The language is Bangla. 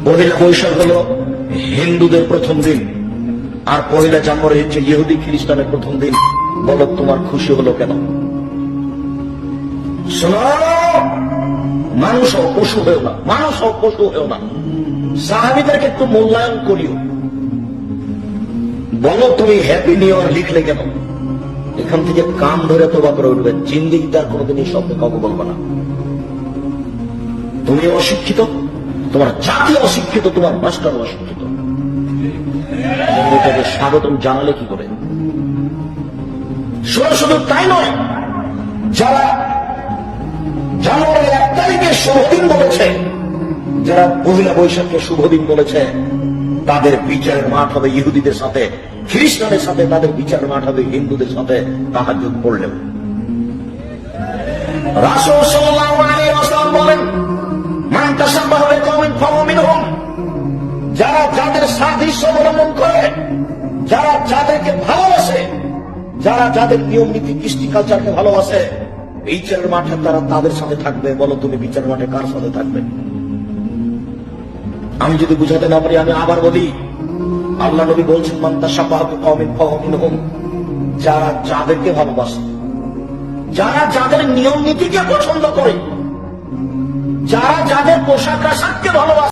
পহেলা বৈশাখ হলো হিন্দুদের প্রথম দিন, আর পহেলা জানুয়ারি হচ্ছে ইহুদি খ্রিস্টানের প্রথম দিন। বলো তোমার খুশি হলো কেন? শোনো, মানুষ হোক পশু হয়েও না, মানুষ হোক পশু হয়েও না, সাহাবীদেরকে একটু মূল্যায়ন করিও। বলো তুমি হ্যাপি নিউ ইয়ার লিখলে কেন? এখান থেকে কান ধরে তোবা করে উঠবে, জিন্দিগিতে আর কোনোদিন এই শব্দ কাউকে বলবো না। তুমি অশিক্ষিত, তোমার জাতি অশিক্ষিত, তোমার মাস্টার অশিক্ষিত, এটাকে স্বাগতম জানালে কি করে? শুধু তাই নয়, যারা জানুয়ারির 1 তারিখে শুভদিন বলেছে, যারা পহেলা বৈশাখকে শুভদিন বলেছে, তাদের বিচারের মাঠ হবে ইহুদিদের সাথে, খ্রিস্টানের সাথে তাদের বিচারের মাঠ হবে হিন্দুদের সাথে। তাহাজ্জুদ পড়লেও রাসূল সাল্লাল্লাহু আলাইহি ওয়াসাল্লাম বলেন, মান তাশাব্বাহা বিকওমিন ফাহুয়া মিনহুম। যারা যাদের সাদৃশ্য অবলম্বন করে, যারা যাদেরকে ভালোবাসে, যারা যাদের নিয়ম নীতি কৃষ্টি কালচারকে ভালোবাসে, বিচারের মাঠে তারা তাদের সাথে থাকবে। বলো তুমি বিচারের মাঠে কার সাথে থাকবে? আমি যদি বুঝাতে না পারি আমি আবার বলি, আল্লাহ নবী বলছেন, মান তাশাব্বাহা বিকওমিন ফাহুয়া মিনহুম। যারা যাদেরকে ভালোবাসে, যারা যাদের নিয়ম নীতিকে পছন্দ করে, যারা যাদের পোশাক আশাককে ভালোবাসে,